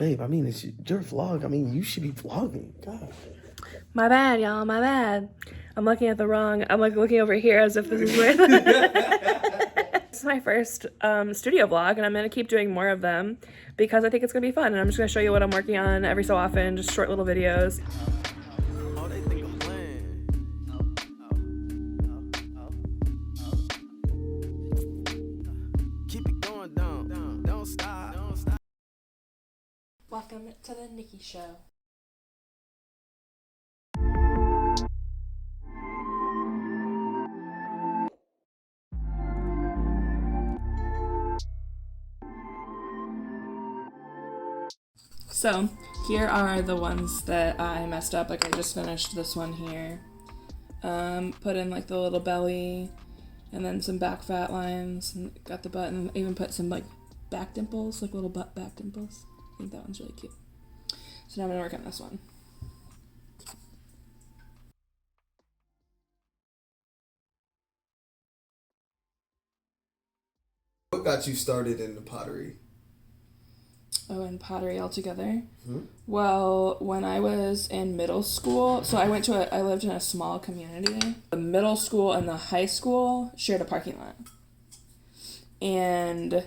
Babe, I mean, it's your vlog. I mean, you should be vlogging. God. My bad, y'all. My bad. I'm looking at the wrong. I'm like looking over here as if this is where. This is my first studio vlog, and I'm gonna keep doing more of them because I think it's gonna be fun. And I'm just gonna show you what I'm working on every so often, just short little videos. Welcome to the Nicki Show. So here are the ones that I messed up. Like I just finished this one here. Put in like the little belly and then some back fat lines and got the butt and even put some like back dimples, like little butt back dimples. I think that one's really cute. So now I'm gonna work on this one. What got you started in the pottery? Oh, and pottery altogether. Well, when I was in middle school, so I lived in a small community. The middle school and the high school shared a parking lot. And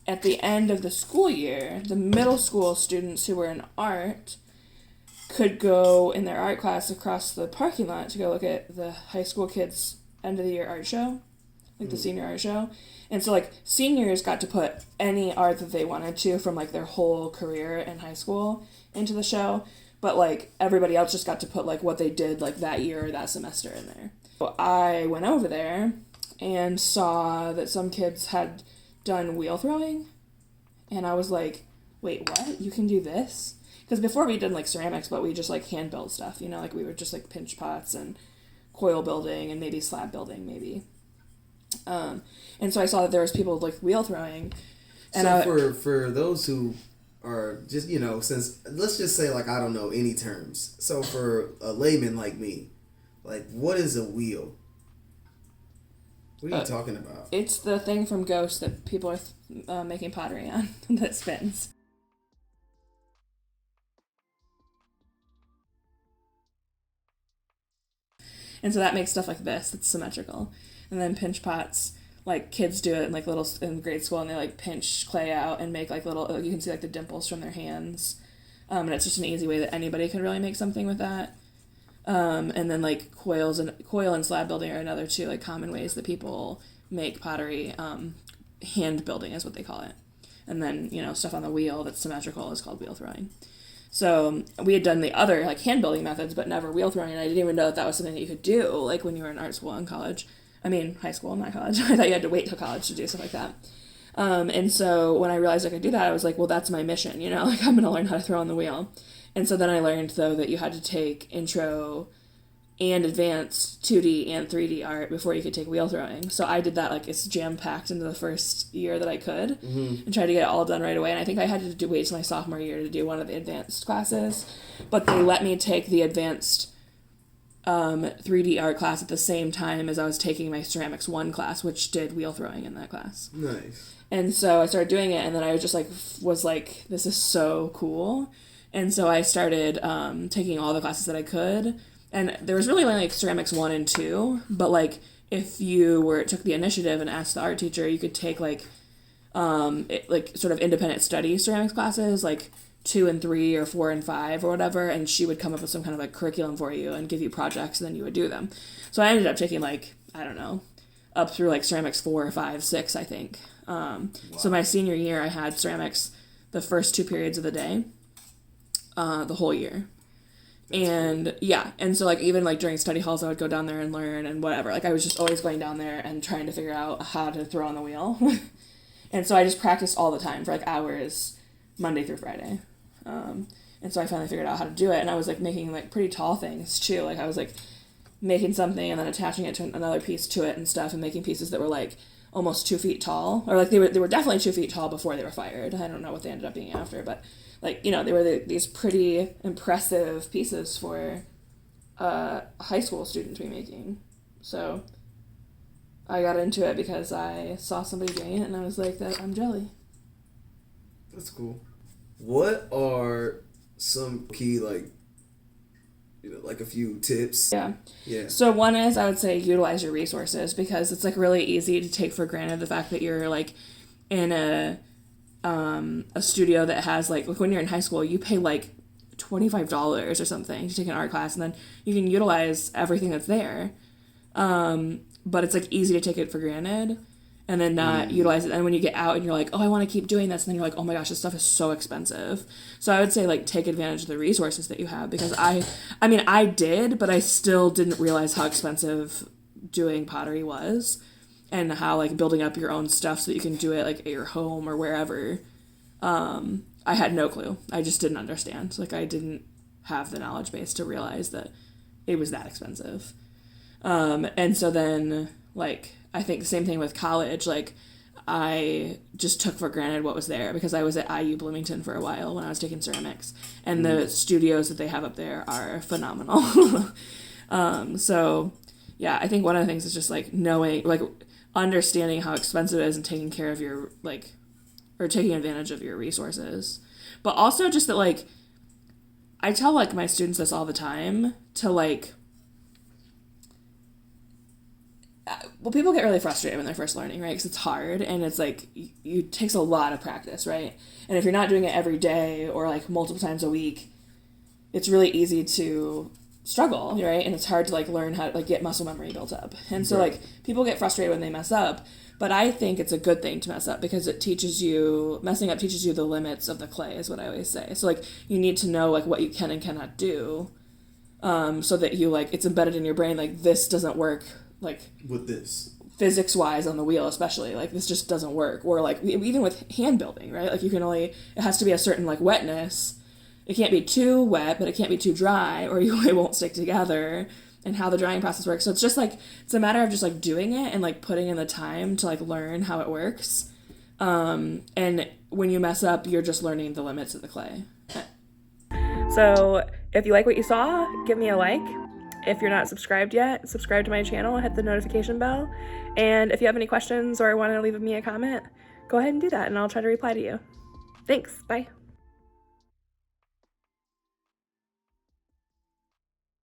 at the end of the school year, the middle school students who were in art could go in their art class across the parking lot to go look at the high school kids' end of the year art show, like the senior art show. And so like seniors got to put any art that they wanted to from like their whole career in high school into the show, but like everybody else just got to put like what they did like that year or that semester in there. So I went over there and saw that some kids had done wheel throwing, and I was like, wait, what? You can do this? Because before we did like ceramics, but we just like hand build stuff, you know, like we would just like pinch pots and coil building and maybe slab building maybe. And so I saw that there was people like wheel throwing. And so for those who are just, you know, since let's just say like I don't know any terms. So for a layman like me, like what is a wheel? What are you talking about? It's the thing from Ghost that people are making pottery on that spins. And so that makes stuff like this that's symmetrical. And then pinch pots, like kids do it in like little in grade school, and they like pinch clay out and make like little. You can see like the dimples from their hands, and it's just an easy way that anybody can really make something with that. And then like coil and slab building are another two like common ways that people make pottery. Hand building is what they call it. And then stuff on the wheel that's symmetrical is called wheel throwing. So we had done the other like hand building methods, but never wheel throwing, and I didn't even know that was something that you could do like when you were in art school and college. I mean, high school, not college. I thought you had to wait till college to do stuff like that. And so when I realized I could do that, I was like, well, that's my mission, like I'm going to learn how to throw on the wheel. And so then I learned, though, that you had to take intro and advanced 2D and 3D art before you could take wheel throwing. So I did that, like, it's jam-packed into the first year that I could and tried to get it all done right away. And I think I had to wait till my sophomore year to do one of the advanced classes. But they let me take the advanced 3D art class at the same time as I was taking my Ceramics 1 class, which did wheel throwing in that class. Nice. And so I started doing it, and then I was just like, this is so cool. And so I started taking all the classes that I could. And there was really only like Ceramics 1 and 2, but like if you took the initiative and asked the art teacher, you could take like sort of independent study ceramics classes, like 2 and 3 or 4 and 5 or whatever, and she would come up with some kind of like curriculum for you and give you projects, and then you would do them. So I ended up taking like, I don't know, up through like ceramics 4, 5, 6, I think. Wow. So my senior year, I had ceramics the first 2 periods of the day, the whole year. And cool. Yeah, and so like even like during study halls, I would go down there and learn and whatever. Like I was just always going down there and trying to figure out how to throw on the wheel. And so I just practiced all the time for like hours, Monday through Friday. And so I finally figured out how to do it, and I was like making like pretty tall things too. Like I was like making something and then attaching it to another piece to it and stuff, and making pieces that were like almost 2 feet tall, or like they were definitely 2 feet tall before they were fired. I don't know what they ended up being after, but like they were these pretty impressive pieces for a high school student to be making. So I got into it because I saw somebody doing it, and I was like, "That I'm jelly." That's cool. What are some key, like, like a few tips? Yeah. Yeah. So one is, I would say, utilize your resources, because it's like really easy to take for granted the fact that you're like in a studio that has like when you're in high school, you pay like $25 or something to take an art class, and then you can utilize everything that's there. But it's like easy to take it for granted and then not utilize it. And when you get out and you're like, oh, I want to keep doing this, and then you're like, oh my gosh, this stuff is so expensive. So I would say like take advantage of the resources that you have, because I mean, I did, but I still didn't realize how expensive doing pottery was, and how like building up your own stuff so that you can do it like at your home or wherever. I had no clue. I just didn't understand. Like I didn't have the knowledge base to realize that it was that expensive. And so then, like, I think the same thing with college. Like, I just took for granted what was there, because I was at IU Bloomington for a while when I was taking ceramics, and the studios that they have up there are phenomenal. So, yeah, I think one of the things is just, like, knowing, like, understanding how expensive it is and taking care of your, like, or taking advantage of your resources. But also just that, like, I tell, like, my students this all the time to, like, well, people get really frustrated when they're first learning, right? Because it's hard, and it's like it takes a lot of practice, right? And if you're not doing it every day or like multiple times a week, it's really easy to struggle, right? And it's hard to like learn how to like get muscle memory built up. And so like people get frustrated when they mess up, but I think it's a good thing to mess up, because it teaches you, messing up teaches you the limits of the clay, is what I always say. So like you need to know like what you can and cannot do, so that you like it's embedded in your brain, like this doesn't work. Like with this physics wise on the wheel, especially like this just doesn't work. Or like even with hand building, right? Like you can only, it has to be a certain like wetness. It can't be too wet, but it can't be too dry, or it won't stick together, and how the drying process works. So it's just like it's a matter of just like doing it and like putting in the time to like learn how it works. And when you mess up, you're just learning the limits of the clay. So if you like what you saw, give me a like. If you're not subscribed yet, subscribe to my channel, hit the notification bell. And if you have any questions or want to leave me a comment, go ahead and do that, and I'll try to reply to you. Thanks. Bye.